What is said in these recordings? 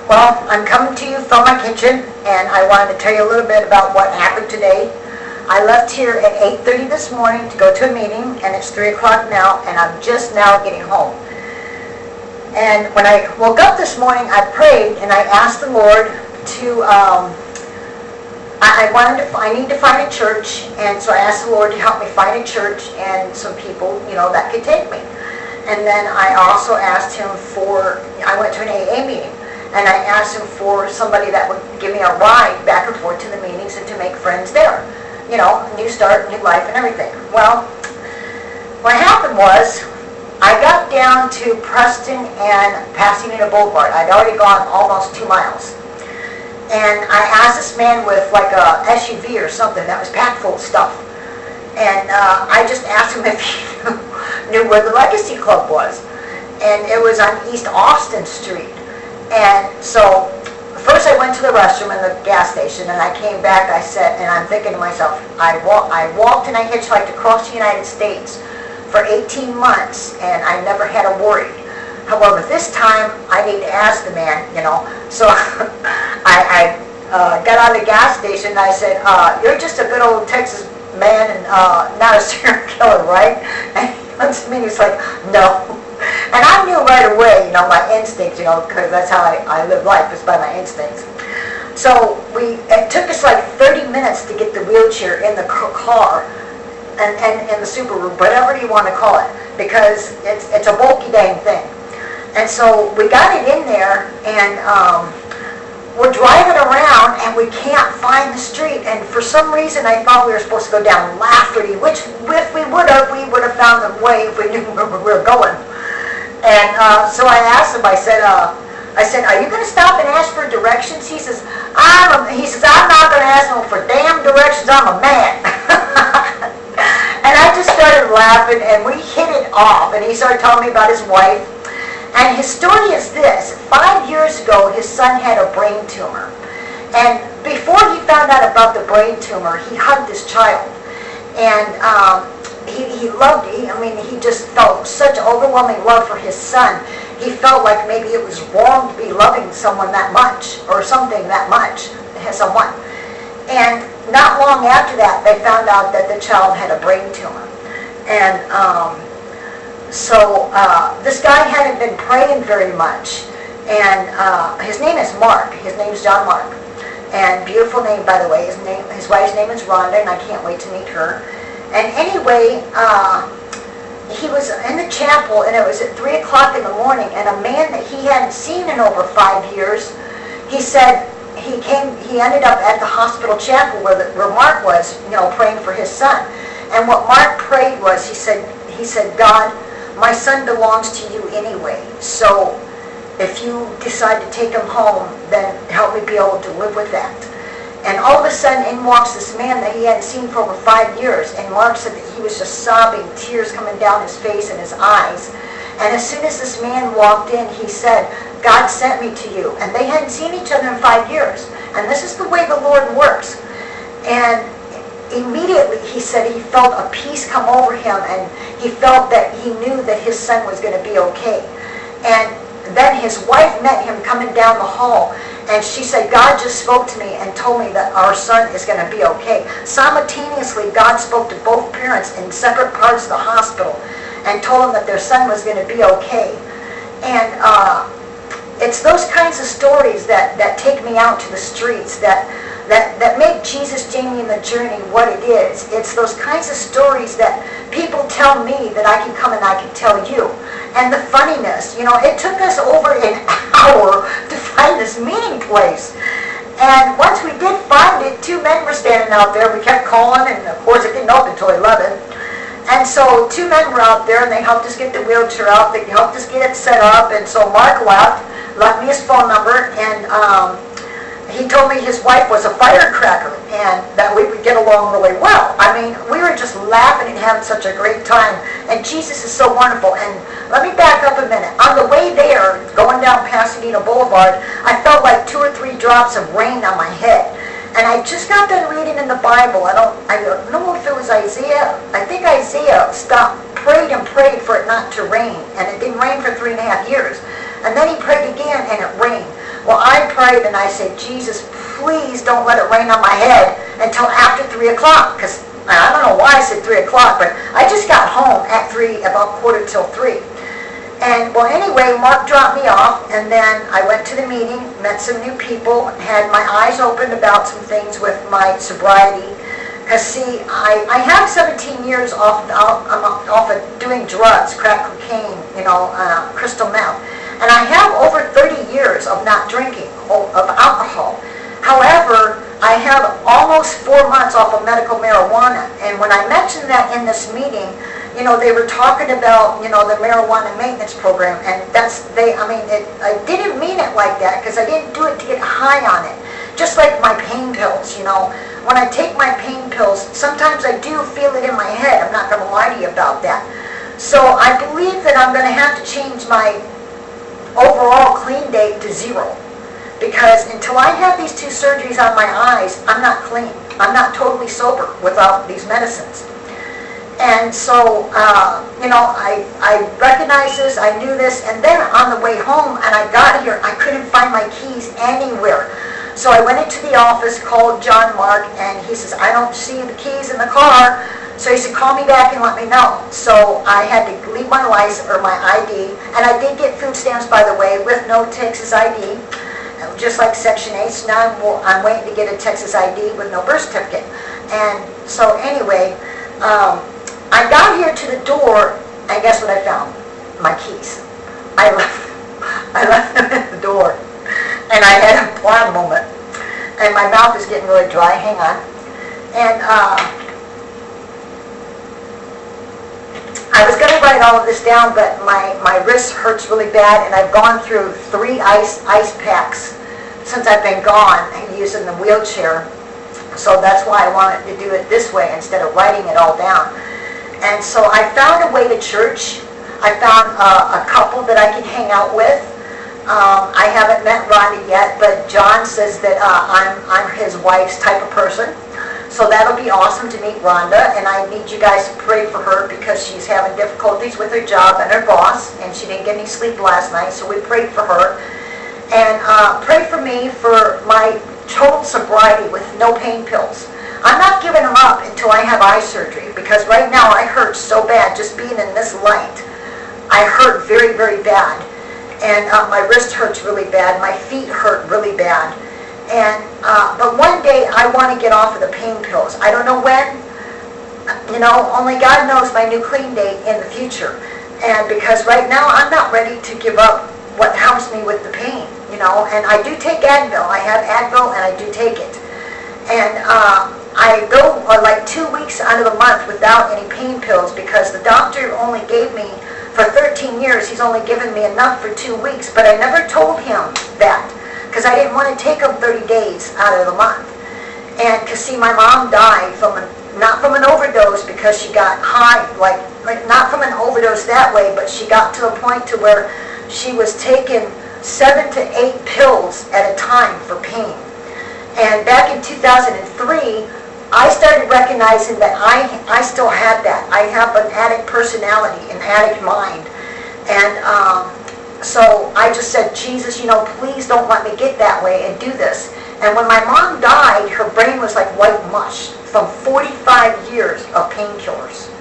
Well, I'm coming to you from my kitchen, and I wanted to tell you a little bit about what happened today. I left here at 8:30 this morning to go to a meeting, and it's 3 o'clock now, and I'm just now getting home. And when I woke up this morning, I prayed, and I asked the Lord to, I need to find a church, and so I asked the Lord to help me find a church and some people, that could take me. And then I also asked him I went to an AA meeting, and I asked him for somebody that would give me a ride back and forth to the meetings and to make friends there. New start, new life and everything. Well, what happened was, I got down to Preston and Pasadena Boulevard. I'd already gone almost 2 miles. And I asked this man with like a SUV or something that was packed full of stuff. And I just asked him if he knew where the Legacy Club was. And it was on East Austin Street. And so, first I went to the restroom in the gas station, and I came back, I said, and I'm thinking to myself, I walked and I hitchhiked across the United States for 18 months, and I never had a worry. However, this time, I need to ask the man, So, I got out of the gas station, and I said, you're just a good old Texas man and not a serial killer, right? And he looks at me and he's like, no. And I knew right away, my instincts, because that's how I live life, is by my instincts. So it took us like 30 minutes to get the wheelchair in the car and in the Subaru, whatever you want to call it, because it's a bulky dang thing. And so we got it in there, and we're driving around, and we can't find the street. And for some reason, I thought we were supposed to go down Lafferty, which if we would have found the way if we knew where we were going. And so I asked him, I said, are you going to stop and ask for directions? He says, I'm not going to ask no for damn directions, I'm a man. And I just started laughing, and we hit it off, and he started telling me about his wife. And his story is this: 5 years ago, his son had a brain tumor. And before he found out about the brain tumor, he hugged his child. And he loved it. He just felt such overwhelming love for his son. He felt like maybe it was wrong to be loving someone that much, or something that much, someone. And not long after that, they found out that the child had a brain tumor. And so this guy hadn't been praying very much. And his name is Mark. His name is John Mark. And beautiful name, by the way. His wife's name is Rhonda, and I can't wait to meet her. And anyway, he was in the chapel, and it was at 3 o'clock in the morning, and a man that he hadn't seen in over 5 years, he said he ended up at the hospital chapel where Mark was, praying for his son. And what Mark prayed was, he said, God, my son belongs to you anyway, so if you decide to take him home, then help me be able to live with that. And all of a sudden, in walks this man that he hadn't seen for over 5 years. And Mark said that he was just sobbing, tears coming down his face and his eyes. And as soon as this man walked in, he said, God sent me to you. And they hadn't seen each other in 5 years. And this is the way the Lord works. And immediately, he said he felt a peace come over him. And he felt that he knew that his son was going to be okay. And then his wife met him coming down the hall. And she said, God just spoke to me and told me that our son is going to be okay. Simultaneously, God spoke to both parents in separate parts of the hospital and told them that their son was going to be okay. And it's those kinds of stories that take me out to the streets, that make Jesus, Jamie, and the Journey what it is. It's those kinds of stories that people tell me that I can come and I can tell you. And the funniness, it took us over an hour to find this meeting place. And once we did find it, 2 men were standing out there. We kept calling, and of course it didn't open until 11. And so 2 men were out there, and they helped us get the wheelchair out. They helped us get it set up. And so Mark left me his phone number, and he told me his wife was a firecracker and that we would get along really well. We were just laughing and having such a great time. And Jesus is so wonderful. And let me back up a minute. On the way there, going down Pasadena Boulevard, I felt like 2 or 3 drops of rain on my head. And I just got done reading in the Bible. I don't know if it was Isaiah. I think Isaiah prayed and prayed for it not to rain. And it didn't rain for 3.5 years. And then he prayed again, and it rained. Well, I prayed and I said, Jesus, please don't let it rain on my head until after 3 o'clock, because I don't know why I said 3 o'clock, but I just got home at 3, about 2:45. And, well, anyway, Mark dropped me off, and then I went to the meeting, met some new people, had my eyes opened about some things with my sobriety. Because, see, I have 17 years off of doing drugs, crack cocaine, crystal meth. And I have over 30 years of not drinking, of alcohol. However, I have almost 4 months off of medical marijuana. And when I mentioned that in this meeting, they were talking about, the marijuana maintenance program. And I didn't mean it like that, because I didn't do it to get high on it. Just like my pain pills, When I take my pain pills, sometimes I do feel it in my head. I'm not going to lie to you about that. So I believe that I'm going to have to change my overall clean date to 0. Because until I have these 2 surgeries on my eyes, I'm not clean. I'm not totally sober without these medicines. And so, I recognized this, I knew this, and then on the way home, and I got here, I couldn't find my keys anywhere. So I went into the office, called John Mark, and he says, I don't see the keys in the car. So he said, call me back and let me know. So I had to leave my license, or my ID, and I did get food stamps, by the way, with no Texas ID, just like Section 8. So now I'm waiting to get a Texas ID with no birth certificate. And so anyway, I got here to the door, and guess what I found? My keys. I left them at the door, and I had a blonde moment, and my mouth is getting really dry. Hang on. And I was going to write all of this down, but my wrist hurts really bad, and I've gone through 3 ice packs since I've been gone and using the wheelchair. So that's why I wanted to do it this way instead of writing it all down. And so I found a way to church. I found a couple that I can hang out with. I haven't met Rhonda yet, but John says that I'm his wife's type of person. So that'll be awesome to meet Rhonda, and I need you guys to pray for her because she's having difficulties with her job and her boss, and she didn't get any sleep last night, so we prayed for her. And pray for me for my total sobriety with no pain pills. I'm not giving them up until I have eye surgery, because right now I hurt so bad just being in this light. I hurt very, very bad. And my wrist hurts really bad. My feet hurt really bad. And but one day I want to get off of the pain pills. I don't know when. Only God knows my new clean date in the future. And because right now I'm not ready to give up what helps me with the pain. And I do take Advil. I have Advil and I do take it. And I go like 2 weeks out of the month without any pain pills because the doctor only gave me, for 13 years, he's only given me enough for 2 weeks. But I never told him that because I didn't want to take them 30 days out of the month. And because, see, my mom died not from an overdose because she got high, like not from an overdose that way, but she got to a point to where she was taking 7 to 8 pills at a time for pain. And back in 2003, I started recognizing that I still had that. I have an addict personality, an addict mind. And so I just said, Jesus, please don't let me get that way and do this. And when my mom died, her brain was like white mush from 45 years of painkillers.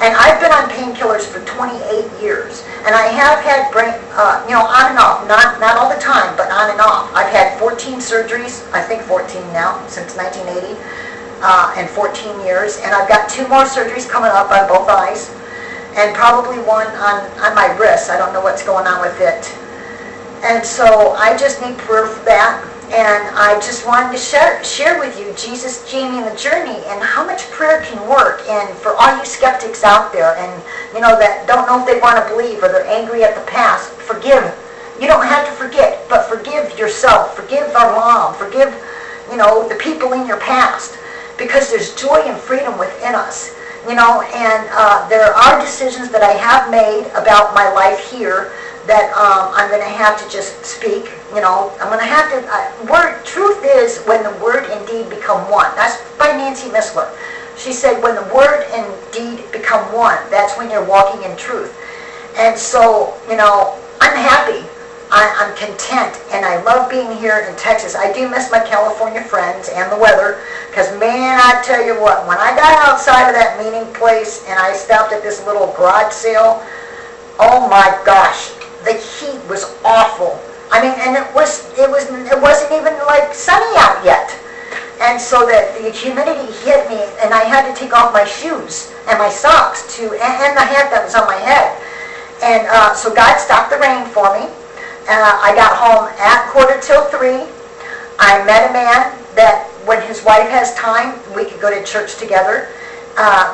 And I've been on painkillers for 28 years. And I have had brain, on and off, not all the time, but on and off. I've had 14 surgeries, I think 14 now, since 1980, and 14 years. And I've got 2 more surgeries coming up on both eyes, and probably one on my wrist. I don't know what's going on with it. And so I just need prayer for that. And I just wanted to share with you Jesus, Jamie, and the journey, and how much prayer can work. And for all you skeptics out there, and that don't know if they want to believe or they're angry at the past, forgive. You don't have to forget, but forgive yourself. Forgive our mom. Forgive, the people in your past, because there's joy and freedom within us. And there are decisions that I have made about my life here that I'm going to have to just speak. I'm going to have to, truth is when the word and deed become one. That's by Nancy Missler. She said when the word and deed become one, that's when you're walking in truth. And so, I'm happy I'm content, and I love being here in Texas. I do miss my California friends and the weather, because man, I tell you what, when I got outside of that meeting place and I stopped at this little garage sale, oh my gosh, the heat was awful. I mean, and it wasn't even like sunny out yet. And so that the humidity hit me, and I had to take off my shoes and my socks and the hat that was on my head. And so God stopped the rain for me. I got home at 2:45. I met a man that when his wife has time, we could go to church together.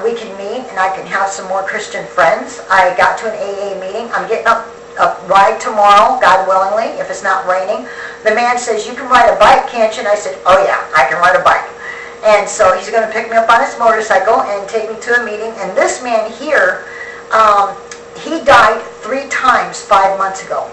We can meet, and I can have some more Christian friends. I got to an AA meeting. I'm getting a ride tomorrow, God willingly, if it's not raining. The man says, you can ride a bike, can't you? And I said, oh yeah, I can ride a bike. And so he's going to pick me up on his motorcycle and take me to a meeting. And this man here, he died 3 times 5 months ago.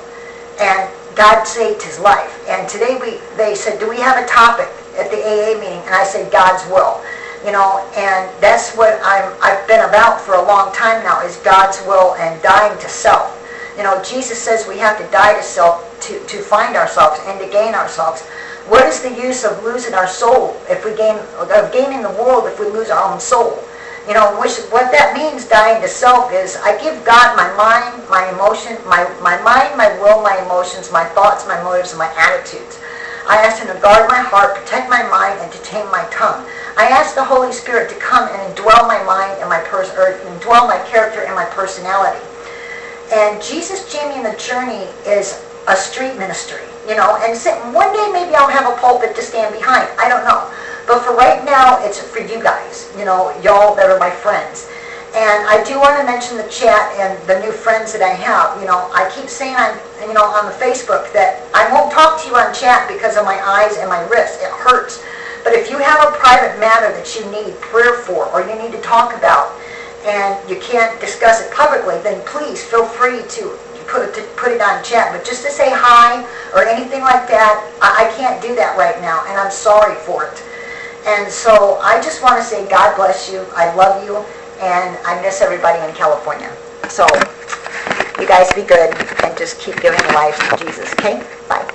And God saved his life. And today they said, do we have a topic at the AA meeting? And I said, God's will. You know, and that's what I've been about for a long time now, is God's will and dying to self. You know, Jesus says we have to die to self to find ourselves and to gain ourselves. What is the use of losing our soul if we gaining the world if we lose our own soul? You know, what that means, dying to self, is I give God my mind, my emotion, my mind, my will, my emotions, my thoughts, my motives, and my attitudes. I ask him to guard my heart, protect my mind, and to tame my tongue. I ask the Holy Spirit to come and indwell my mind and indwell my character and my personality. And Jesus, Jamie, and the Journey is a street ministry, you know, and one day maybe I'll have a pulpit to stand behind. I don't know. But for right now, it's for you guys, you know, y'all that are my friends. And I do want to mention the chat and the new friends that I have. You know, I keep saying on the Facebook that I won't talk to you on chat because of my eyes and my wrists. It hurts. But if you have a private matter that you need prayer for, or you need to talk about, and you can't discuss it publicly, then please feel free to put it on chat. But just to say hi or anything like that, I can't do that right now, and I'm sorry for it. And so I just want to say God bless you. I love you, and I miss everybody in California. So you guys be good and just keep giving life to Jesus, okay? Bye.